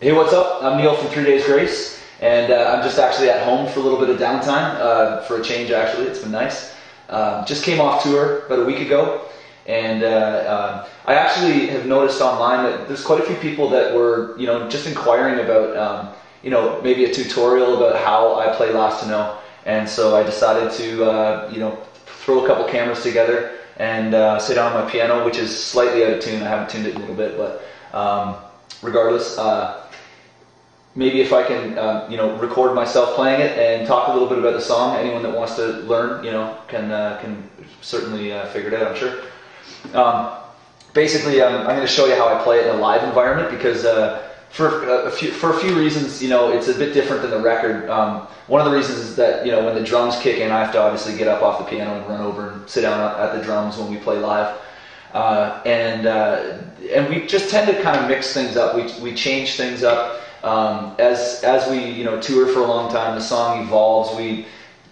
Hey, what's up? I'm Neil from 3 Days Grace, and I'm just actually at home for a little bit of downtime, for a change actually. It's been nice. Just came off tour about a week ago, and I actually have noticed online that there's quite a few people that were, just inquiring about, maybe a tutorial about how I play Last to Know. And so I decided to, throw a couple cameras together and sit down on my piano, which is slightly out of tune. I haven't tuned it in a little bit, but regardless, maybe if I can, record myself playing it and talk a little bit about the song. Anyone that wants to learn, can certainly figure it out, I'm sure. Basically, I'm going to show you how I play it in a live environment because for a few reasons, it's a bit different than the record. One of the reasons is that, when the drums kick in, I have to obviously get up off the piano and run over and sit down at the drums when we play live. And we just tend to kind of mix things up. We change things up. As we tour for a long time, the song evolves. We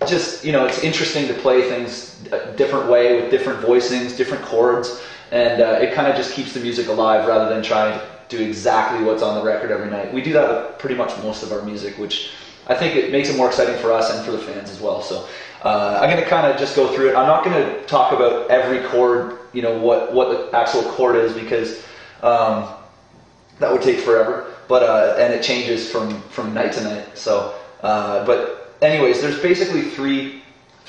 just it's interesting to play things a different way with different voicings, different chords, and it kind of just keeps the music alive rather than trying to do exactly what's on the record every night. We do that with pretty much most of our music, which I think it makes it more exciting for us and for the fans as well. So I'm going to kind of just go through it. I'm not going to talk about every chord, what the actual chord is, because that would take forever. But and it changes from night to night. So, but anyways, there's basically three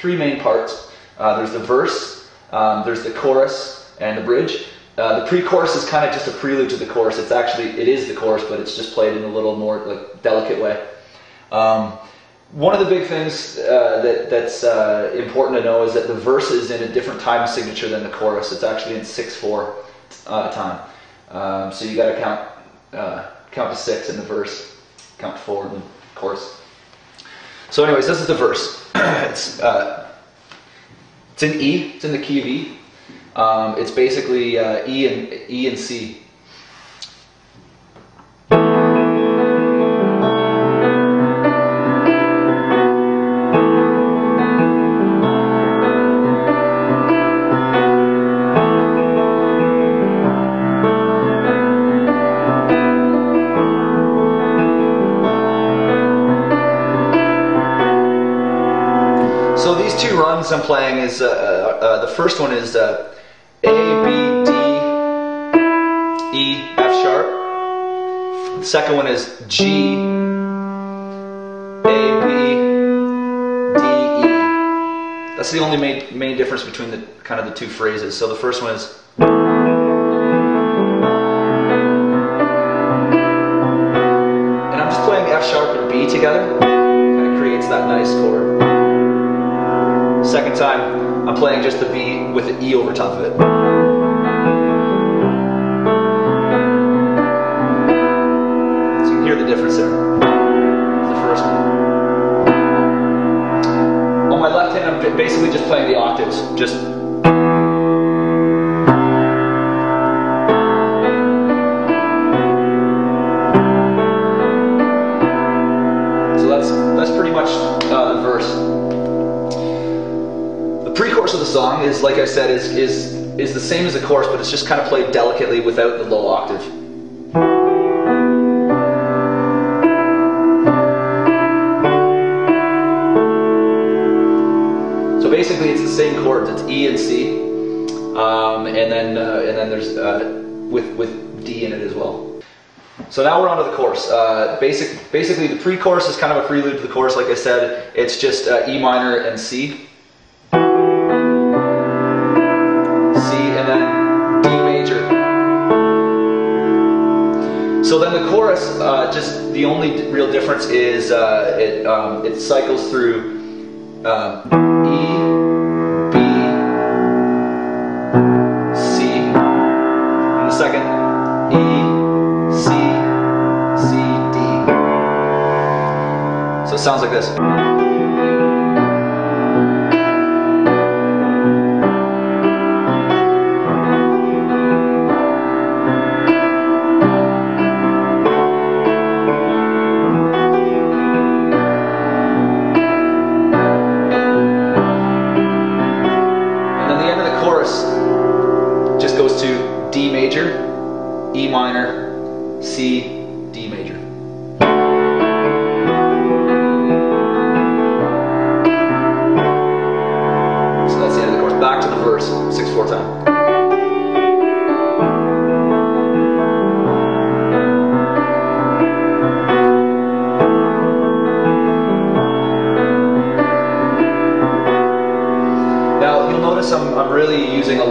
main parts. There's the verse, there's the chorus, and the bridge. The pre-chorus is kind of just a prelude to the chorus. It is the chorus, but it's just played in a little more delicate way. One of the big things that's important to know is that the verse is in a different time signature than the chorus. It's actually in 6/4 time. So you got to count to 6 in the verse, count to 4 in the chorus. So anyways, this is the verse. It's in E, it's in the key of E. It's basically E and C. So these two runs I'm playing is, the first one is A, B, D, E, F sharp. The second one is G, A, B, D, E. That's the only main difference between the two phrases. So the first one is, and I'm just playing F sharp and B together. Kind of creates that nice chord. Second time, I'm playing just the B with the E over top of it. So you can hear the difference there. That's the first one. On my left hand, I'm basically just playing the octaves. So that's pretty much the verse. The pre-chorus of the song is, like I said, is the same as the chorus, but it's just kind of played delicately without the low octave. So basically, it's the same chords. It's E and C, and then there's with D in it as well. So now we're on to the chorus. Basically, the pre-chorus is kind of a prelude to the chorus. Like I said, it's just E minor and C. So then the chorus, just the only real difference is it cycles through E, B, C, and the second E, C, C, D. So it sounds like this. Just goes to D major, E minor, C, D major.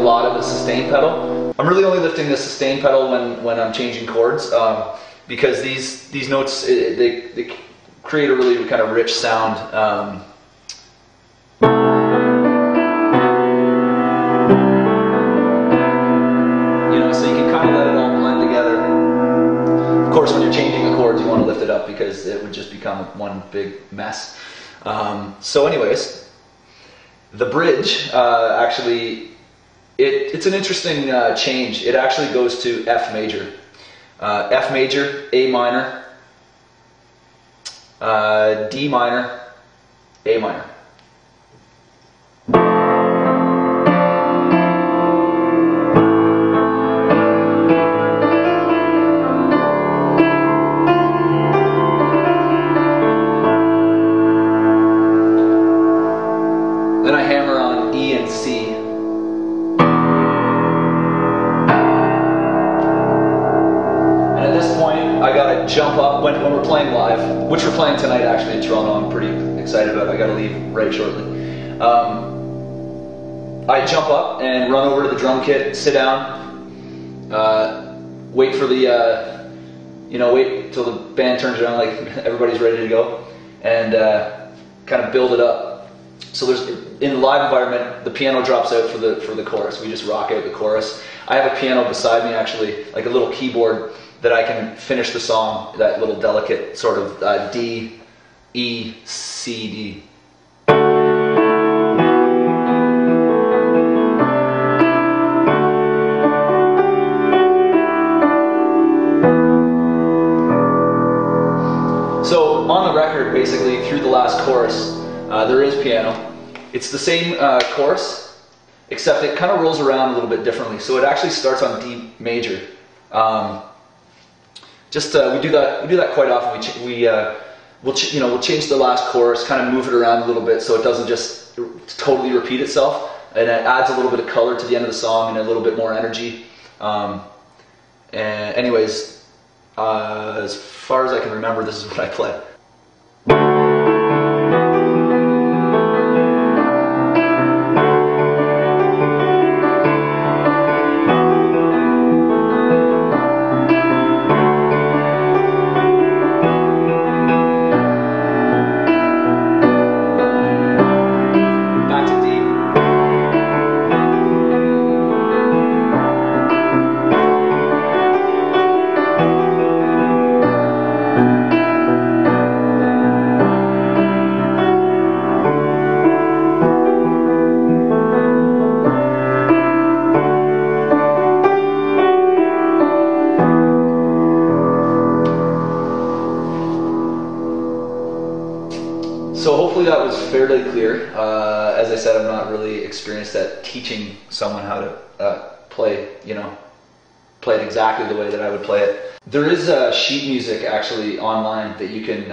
lot of the sustain pedal. I'm really only lifting the sustain pedal when I'm changing chords, because these notes, they create a really kind of rich sound. You know, so you can kind of let it all blend together. Of course, when you're changing the chords, you want to lift it up because it would just become one big mess. So anyways, the bridge, actually, it's an interesting change. It actually goes to F major. F major, A minor, D minor, A minor. Then I hammer on E and C. And at this point, I gotta jump up when we're playing live, which we're playing tonight actually in Toronto. I'm pretty excited about it. I gotta leave right shortly. I jump up and run over to the drum kit, sit down, wait for the, wait till the band turns around, like everybody's ready to go, and kind of build it up. So in the live environment, the piano drops out for the chorus. We just rock out the chorus. I have a piano beside me, actually, like a little keyboard that I can finish the song, that little delicate sort of D, E, C, D. So on the record, basically, through the last chorus, there is piano. It's the same chorus, except it kind of rolls around a little bit differently. So it actually starts on D major. We do that quite often. We'll change the last chorus, kind of move it around a little bit so it doesn't just totally repeat itself, and it adds a little bit of color to the end of the song and a little bit more energy. Anyways, as far as I can remember, this is what I play. So hopefully that was fairly clear. As I said, I'm not really experienced at teaching someone how to play it exactly the way that I would play it. There is sheet music actually online that you can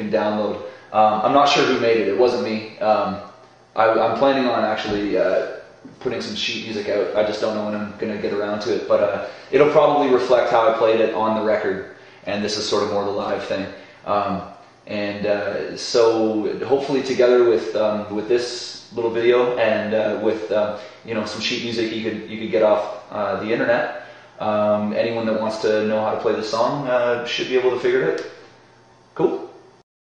download. I'm not sure who made it. It wasn't me. I'm planning on actually putting some sheet music out. I just don't know when I'm going to get around to it, but it'll probably reflect how I played it on the record, and this is sort of more the live thing. So hopefully together with this little video and with some sheet music you could get off the internet, anyone that wants to know how to play the song should be able to figure it out. Cool.